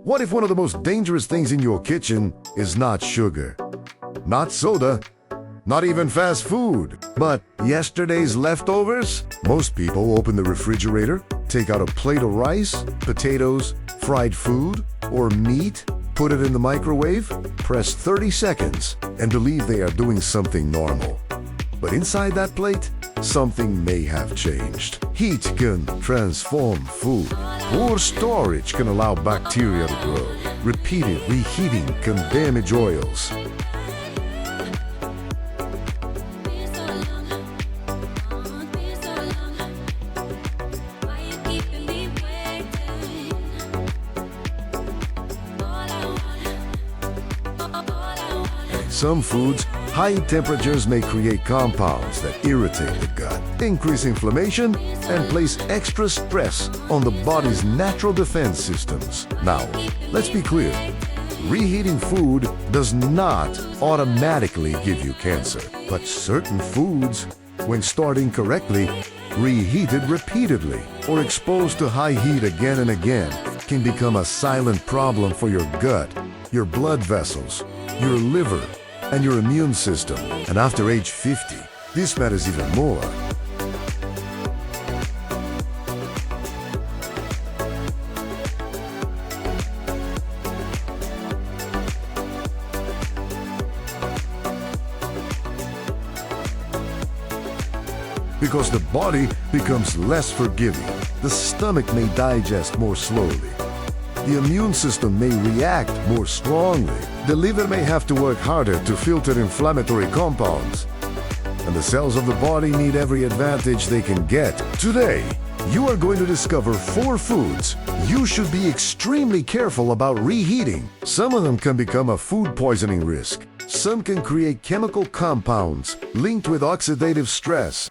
What if one of the most dangerous things in your kitchen is not sugar, not soda, not even fast food, but yesterday's leftovers? Most people open the refrigerator, take out a plate of rice, potatoes, fried food, or meat, put it in the microwave, press 30 seconds, and believe they are doing something normal. But inside that plate, something may have changed. Heat can transform food. Poor storage can allow bacteria to grow. Repeated reheating can damage oils. Some foods, high temperatures may create compounds that irritate the gut, increase inflammation, and place extra stress on the body's natural defense systems. Now, let's be clear. Reheating food does not automatically give you cancer, but certain foods, when stored incorrectly, reheated repeatedly, or exposed to high heat again and again, can become a silent problem for your gut, your blood vessels, your liver, and your immune system. And after age 50, this matters even more. Because the body becomes less forgiving, the stomach may digest more slowly, the immune system may react more strongly, the liver may have to work harder to filter inflammatory compounds, and the cells of the body need every advantage they can get. Today, you are going to discover 4 foods you should be extremely careful about reheating. Some of them can become a food poisoning risk. Some can create chemical compounds linked with oxidative stress.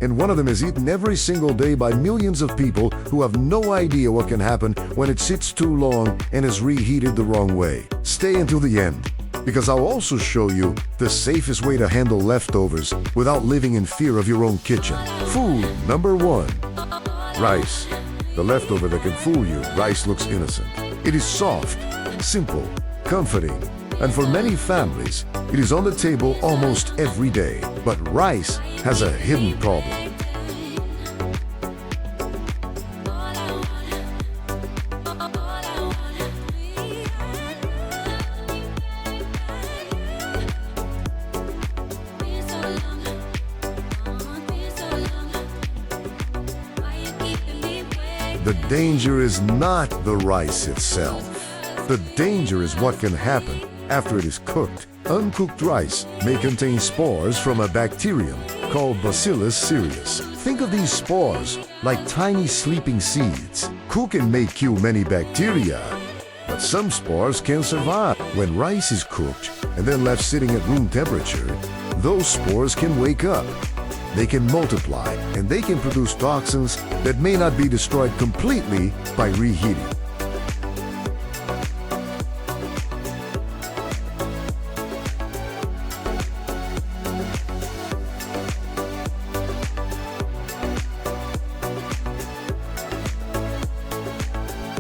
And one of them is eaten every single day by millions of people who have no idea what can happen when it sits too long and is reheated the wrong way. Stay until the end, because I'll also show you the safest way to handle leftovers without living in fear of your own kitchen. Food number 1. Rice. The leftover that can fool you. Rice looks innocent. It is soft, simple, comforting, and for many families, it is on the table almost every day. But rice has a hidden problem. The danger is not the rice itself. The danger is what can happen after it is cooked. Uncooked rice may contain spores from a bacterium called Bacillus cereus. Think of these spores like tiny sleeping seeds. Cooking may kill many bacteria, but some spores can survive. When rice is cooked and then left sitting at room temperature, those spores can wake up. They can multiply, and they can produce toxins that may not be destroyed completely by reheating.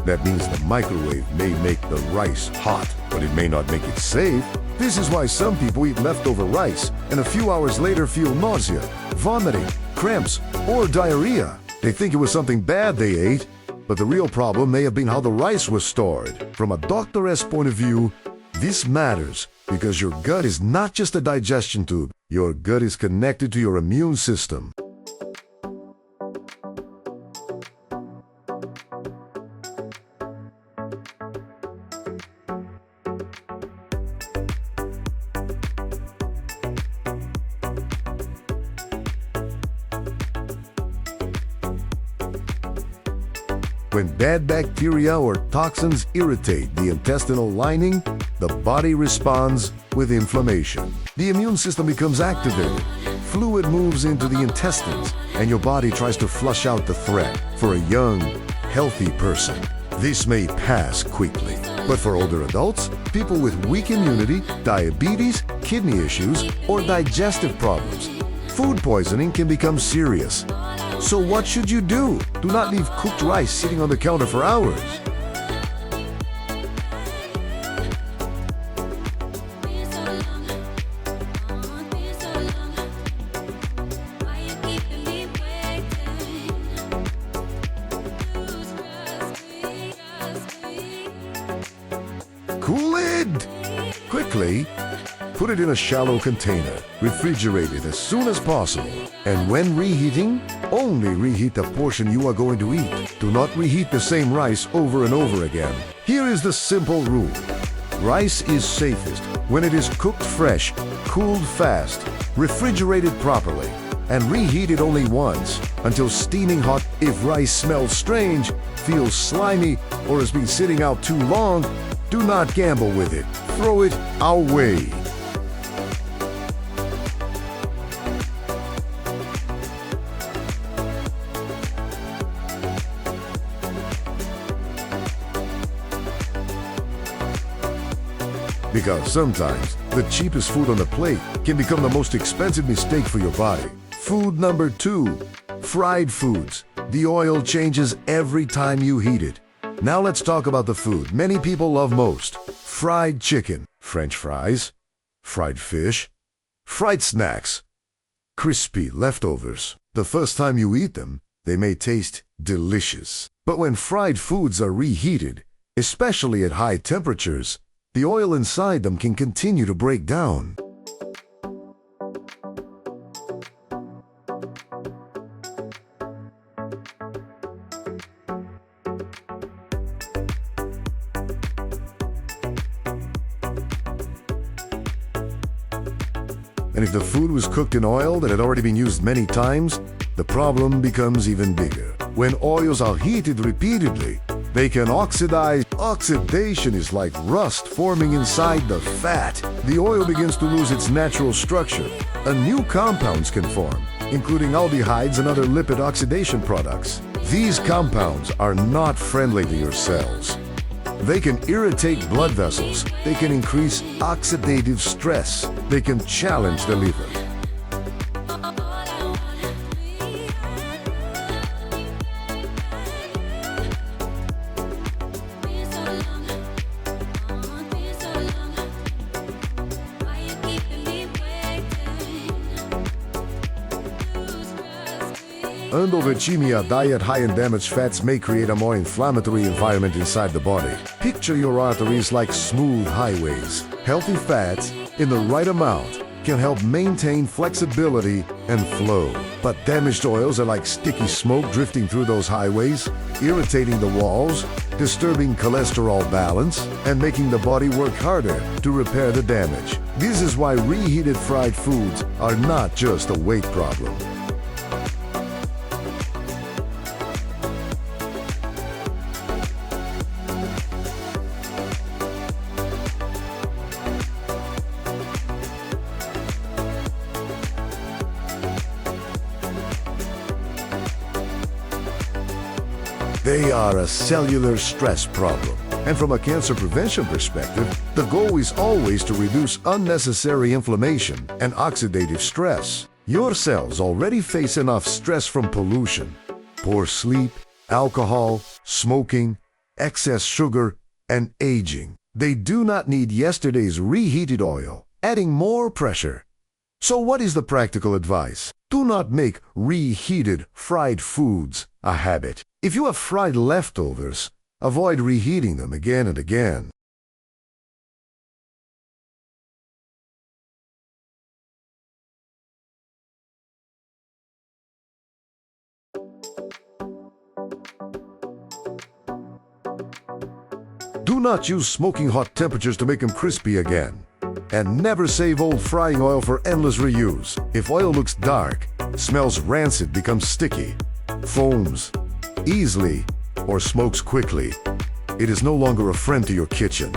That means the microwave may make the rice hot, but it may not make it safe. This is why some people eat leftover rice and a few hours later feel nausea, vomiting, cramps, or diarrhea. They think it was something bad they ate, but the real problem may have been how the rice was stored. From a doctor's point of view, this matters because your gut is not just a digestion tube. Your gut is connected to your immune system. When bad bacteria or toxins irritate the intestinal lining, the body responds with inflammation. The immune system becomes activated. Fluid moves into the intestines, and your body tries to flush out the threat. For a young, healthy person, This may pass quickly, but for older adults, people with weak immunity, diabetes, kidney issues, or digestive problems, food poisoning can become serious. So what should you do? Do not leave cooked rice sitting on the counter for hours. Cool it! Quickly, put it in a shallow container. Refrigerate it as soon as possible. And when reheating, only reheat the portion you are going to eat. Do not reheat the same rice over and over again. Here is the simple rule. Rice is safest when it is cooked fresh, cooled fast, refrigerated properly, and reheated only once until steaming hot. If rice smells strange, feels slimy, or has been sitting out too long, do not gamble with it. Throw it away. Because sometimes the cheapest food on the plate can become the most expensive mistake for your body. Food number 2, fried foods. The oil changes every time you heat it. Now let's talk about the food many people love most. Fried chicken, French fries, fried fish, fried snacks, crispy leftovers. The first time you eat them, they may taste delicious. But when fried foods are reheated, especially at high temperatures, the oil inside them can continue to break down. And if the food was cooked in oil that had already been used many times, the problem becomes even bigger. When oils are heated repeatedly, they can oxidize. Oxidation is like rust forming inside the fat. The oil begins to lose its natural structure, and new compounds can form, including aldehydes and other lipid oxidation products. These compounds are not friendly to your cells. They can irritate blood vessels. They can increase oxidative stress. They can challenge the liver. Endoverchemia diet high in damaged fats may create a more inflammatory environment inside the body. Picture your arteries like smooth highways. Healthy fats, in the right amount, can help maintain flexibility and flow. But damaged oils are like sticky smoke drifting through those highways, irritating the walls, disturbing cholesterol balance, and making the body work harder to repair the damage. This is why reheated fried foods are not just a weight problem. They are a cellular stress problem. And from a cancer prevention perspective, the goal is always to reduce unnecessary inflammation and oxidative stress. Your cells already face enough stress from pollution, poor sleep, alcohol, smoking, excess sugar, and aging. They do not need yesterday's reheated oil, adding more pressure. So what is the practical advice? Do not make reheated fried foods a habit. If you have fried leftovers, avoid reheating them again and again. Do not use smoking hot temperatures to make them crispy again. And never save old frying oil for endless reuse. If oil looks dark, smells rancid, becomes sticky, foams easily, or smokes quickly, it is no longer a friend to your kitchen.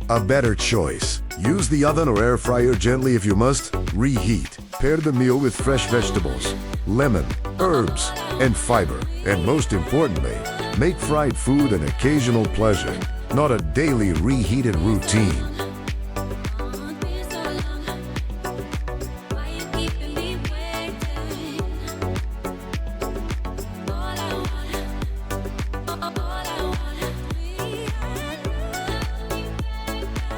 A better choice. Use the oven or air fryer gently if you must. Reheat. Pair the meal with fresh vegetables, lemon, herbs, and fiber. And most importantly, Make fried food an occasional pleasure, not a daily reheated routine.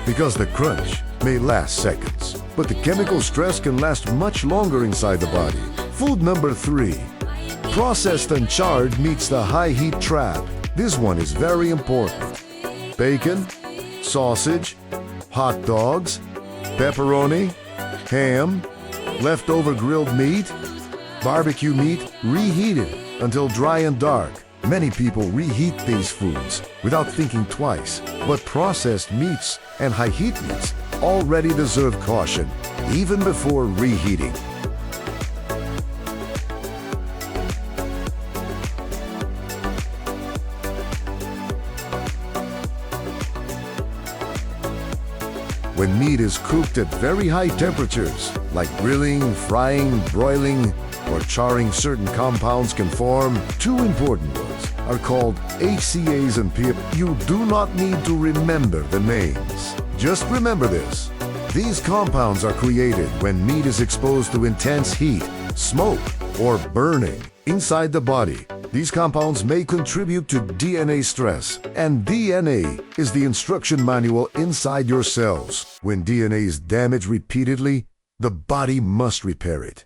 Because the crunch may last seconds, but the chemical stress can last much longer inside the body. Food number 3. Processed and charred meets the high heat trap. This one is very important. Bacon, sausage, hot dogs, pepperoni, ham, leftover grilled meat, barbecue meat reheated until dry and dark. Many people reheat these foods without thinking twice, but processed meats and high heat meats already deserve caution, even before reheating. When meat is cooked at very high temperatures, like grilling, frying, broiling, or charring, certain compounds can form. 2 important ones are called HCAs and PF. You do not need to remember the names. Just remember this. These compounds are created when meat is exposed to intense heat, smoke, or burning inside the body. These compounds may contribute to DNA stress, and DNA is the instruction manual inside your cells. When DNA is damaged repeatedly, the body must repair it.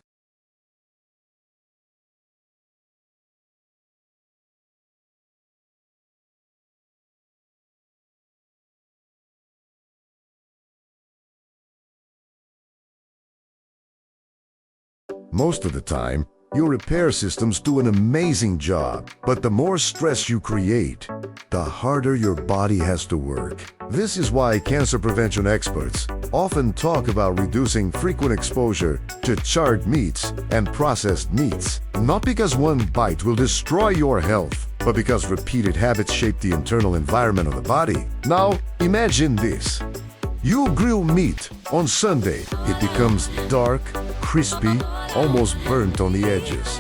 Most of the time, your repair systems do an amazing job, but the more stress you create, the harder your body has to work. This is why cancer prevention experts often talk about reducing frequent exposure to charred meats and processed meats. Not because one bite will destroy your health, but because repeated habits shape the internal environment of the body. Now, imagine this. You grill meat on Sunday. It becomes dark, crispy, almost burnt on the edges.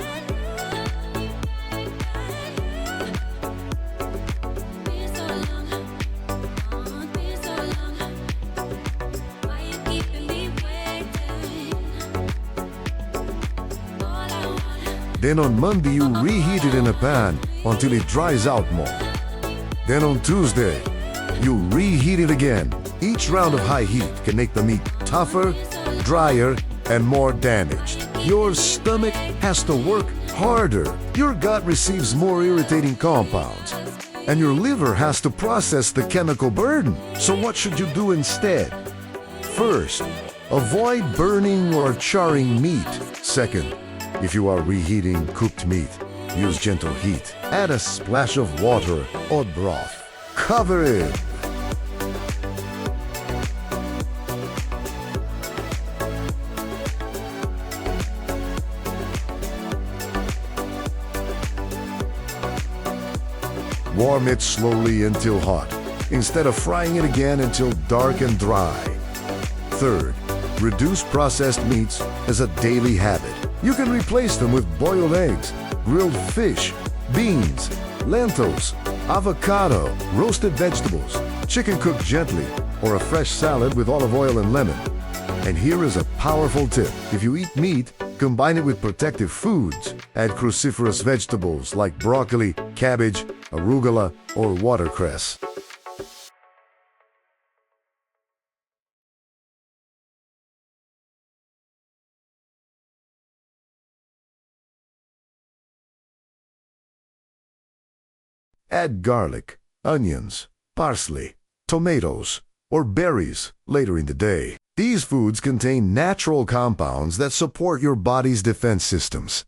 Then on Monday you reheat it in a pan until it dries out more. Then on Tuesday, you reheat it again. Each round of high heat can make the meat tougher, drier, and more damaged. Your stomach has to work harder. Your gut receives more irritating compounds, and your liver has to process the chemical burden. So what should you do instead? First, avoid burning or charring meat. Second, if you are reheating cooked meat, use gentle heat. Add a splash of water or broth. Cover it. Warm it slowly until hot, instead of frying it again until dark and dry. Third, reduce processed meats as a daily habit. You can replace them with boiled eggs, grilled fish, beans, lentils, avocado, roasted vegetables, chicken cooked gently, or a fresh salad with olive oil and lemon. And here is a powerful tip. If you eat meat, combine it with protective foods. Add cruciferous vegetables like broccoli, cabbage, arugula, or watercress. Add garlic, onions, parsley, tomatoes, or berries later in the day. These foods contain natural compounds that support your body's defense systems.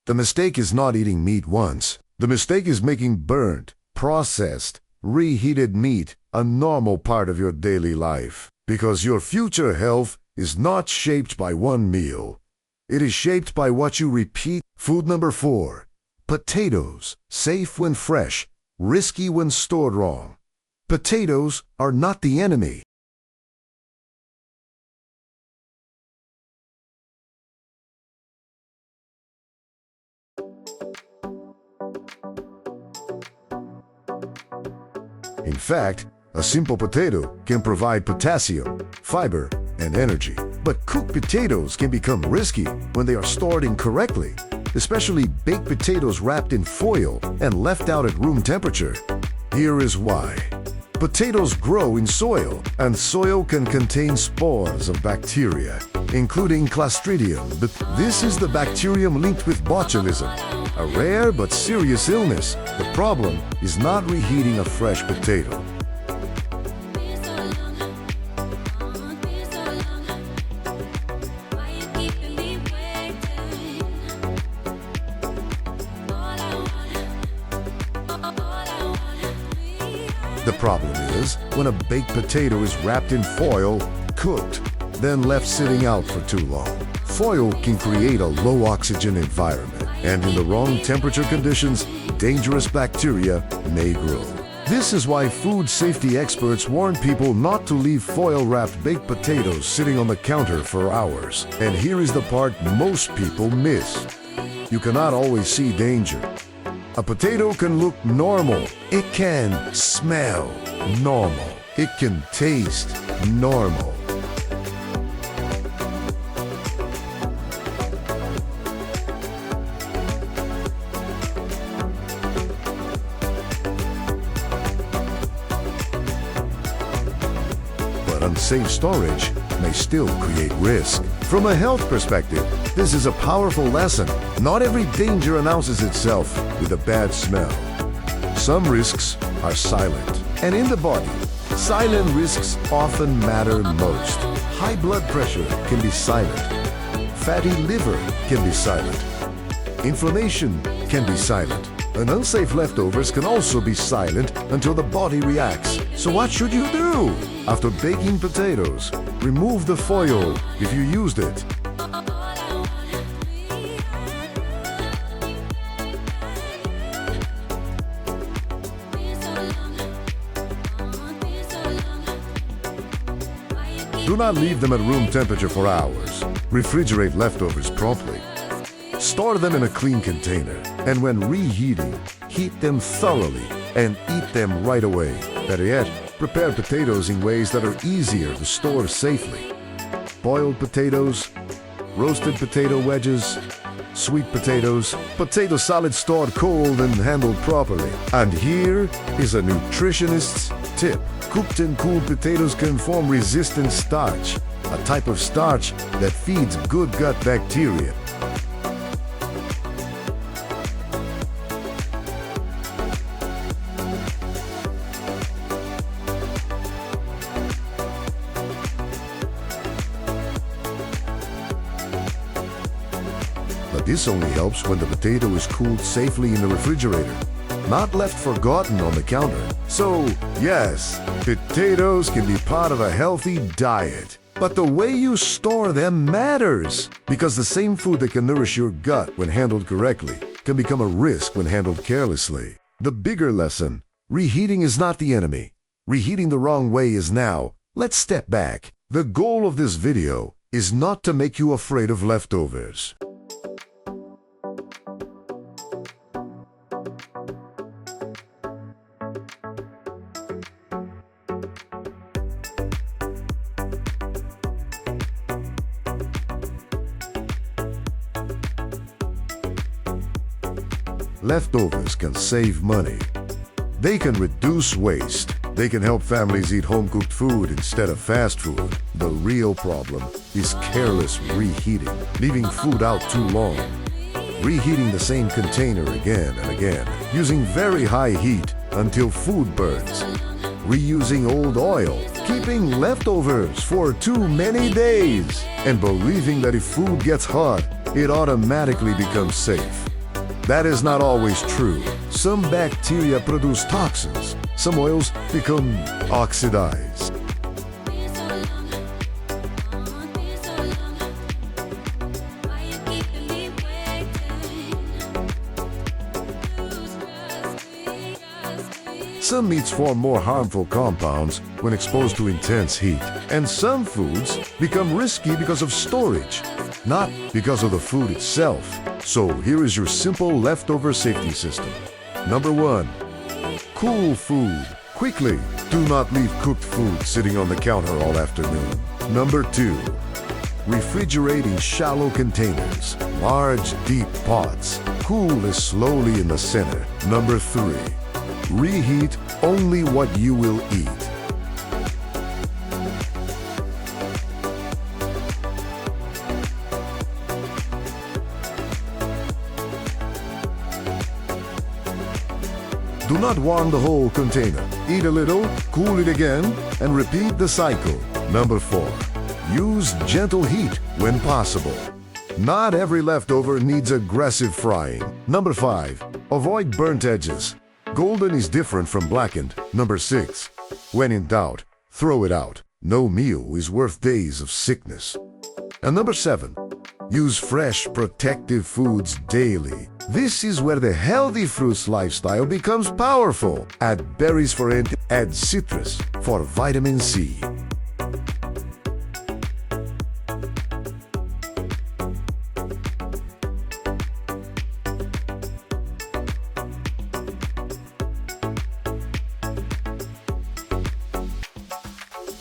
The mistake is not eating meat once. The mistake is making burnt, processed, reheated meat a normal part of your daily life. Because your future health is not shaped by one meal. It is shaped by what you repeat. Food number 4. Potatoes, safe when fresh, risky when stored wrong. Potatoes are not the enemy. In fact, a simple potato can provide potassium, fiber, and energy. But cooked potatoes can become risky when they are stored incorrectly, especially baked potatoes wrapped in foil and left out at room temperature. Here is why. Potatoes grow in soil, and soil can contain spores of bacteria, including Clostridium. But this is the bacterium linked with botulism, a rare but serious illness. The problem is not reheating a fresh potato. The problem is when a baked potato is wrapped in foil, cooked, then left sitting out for too long. Foil can create a low oxygen environment, and in the wrong temperature conditions, dangerous bacteria may grow. This is why food safety experts warn people not to leave foil-wrapped baked potatoes sitting on the counter for hours. And here is the part most people miss. You cannot always see danger. A potato can look normal. It can smell normal. It can taste normal. But unsafe storage may still create risk. From a health perspective, this is a powerful lesson. Not every danger announces itself with a bad smell. Some risks are silent. And in the body, silent risks often matter most. High blood pressure can be silent. Fatty liver can be silent. Inflammation can be silent. And unsafe leftovers can also be silent until the body reacts. So what should you do? After baking potatoes, remove the foil if you used it. Do not leave them at room temperature for hours. Refrigerate leftovers promptly. Store them in a clean container, and when reheating, heat them thoroughly and eat them right away. Better yet, prepare potatoes in ways that are easier to store safely. Boiled potatoes, roasted potato wedges, sweet potatoes, potato salad stored cold and handled properly. And here is a nutritionist's tip. Cooked and cooled potatoes can form resistant starch, a type of starch that feeds good gut bacteria. But this only helps when the potato is cooled safely in the refrigerator, not left forgotten on the counter. So, yes, potatoes can be part of a healthy diet. But the way you store them matters, because the same food that can nourish your gut when handled correctly can become a risk when handled carelessly. The bigger lesson: reheating is not the enemy. Reheating the wrong way is now. Let's step back. The goal of this video is not to make you afraid of leftovers. Leftovers can save money. They can reduce waste. They can help families eat home-cooked food instead of fast food. The real problem is careless reheating, leaving food out too long, reheating the same container again and again, using very high heat until food burns, reusing old oil, keeping leftovers for too many days, and believing that if food gets hot, it automatically becomes safe. That is not always true. Some bacteria produce toxins. Some oils become oxidized. Some meats form more harmful compounds when exposed to intense heat. And some foods become risky because of storage, not because of the food itself. So here is your simple leftover safety system. Number 1. Cool food. Quickly, do not leave cooked food sitting on the counter all afternoon. Number 2. Refrigerate in shallow containers. Large, deep pots. Cool is slowly in the center. Number 3. Reheat only what you will eat. Do not warm the whole container. Eat a little, cool it again, and repeat the cycle. Number 4. Use gentle heat when possible. Not every leftover needs aggressive frying. Number 5. Avoid burnt edges. Golden is different from blackened. Number 6. When in doubt, throw it out. No meal is worth days of sickness. And number 7. Use fresh, protective foods daily. This is where the healthy fruits lifestyle becomes powerful. Add berries for add citrus for vitamin C.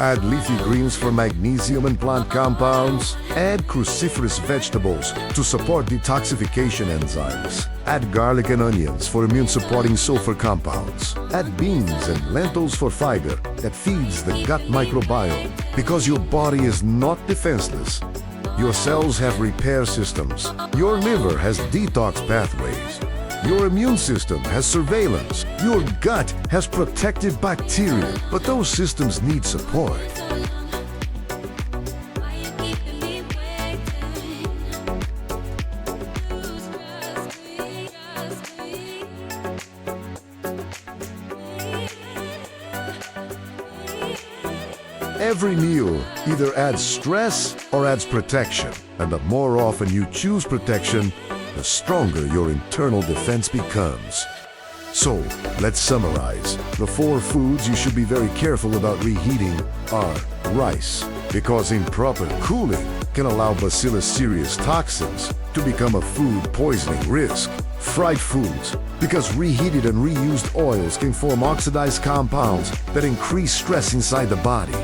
Add leafy greens for magnesium and plant compounds. Add cruciferous vegetables to support detoxification enzymes. Add garlic and onions for immune-supporting sulfur compounds. Add beans and lentils for fiber that feeds the gut microbiome. Because your body is not defenseless, your cells have repair systems. Your liver has detox pathways. Your immune system has surveillance. Your gut has protective bacteria, but those systems need support. Every meal either adds stress or adds protection, and the more often you choose protection, the stronger your internal defense becomes. So, let's summarize. The 4 foods you should be very careful about reheating are rice, because improper cooling can allow Bacillus cereus toxins to become a food poisoning risk. Fried foods, because reheated and reused oils can form oxidized compounds that increase stress inside the body.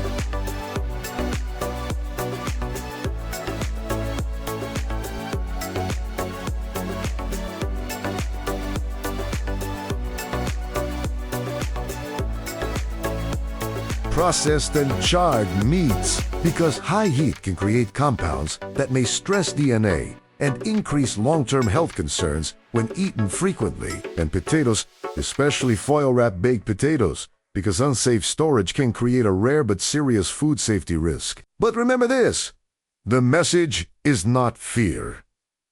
Processed and charred meats, because high heat can create compounds that may stress DNA and increase long-term health concerns when eaten frequently. And potatoes, especially foil-wrapped baked potatoes, because unsafe storage can create a rare but serious food safety risk. But remember this, the message is not fear.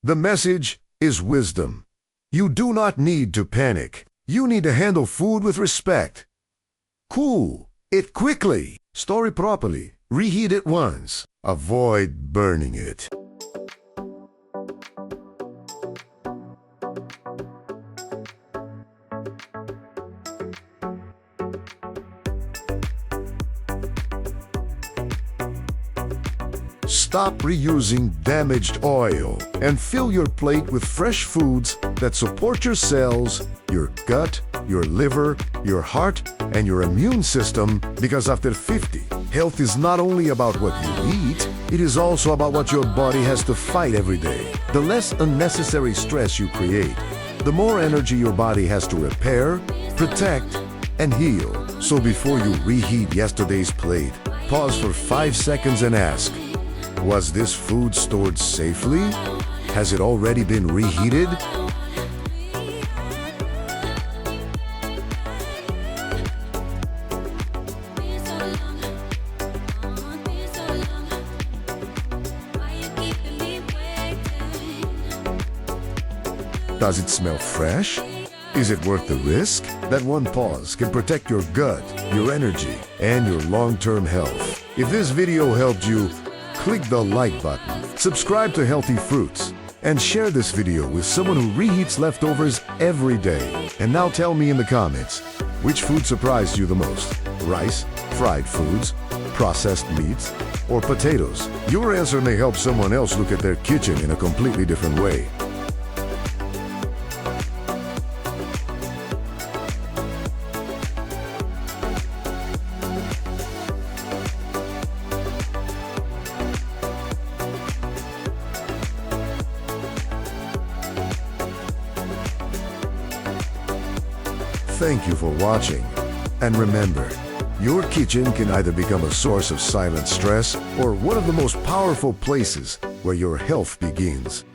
The message is wisdom. You do not need to panic. You need to handle food with respect. Cool it quickly, store it properly, reheat it once. Avoid burning it. Stop reusing damaged oil and fill your plate with fresh foods that support your cells, your gut, your liver, your heart, and your immune system, because after 50, health is not only about what you eat, it is also about what your body has to fight every day. The less unnecessary stress you create, the more energy your body has to repair, protect, and heal. So before you reheat yesterday's plate, pause for 5 seconds and ask, was this food stored safely? Has it already been reheated? Does it smell fresh? Is it worth the risk? That one pause can protect your gut, your energy, and your long-term health. If this video helped you, click the like button, subscribe to Healthy Fruits, and share this video with someone who reheats leftovers every day. And now tell me in the comments, which food surprised you the most? Rice, fried foods, processed meats, or potatoes? Your answer may help someone else look at their kitchen in a completely different way. Thank you for watching. And remember, your kitchen can either become a source of silent stress or one of the most powerful places where your health begins.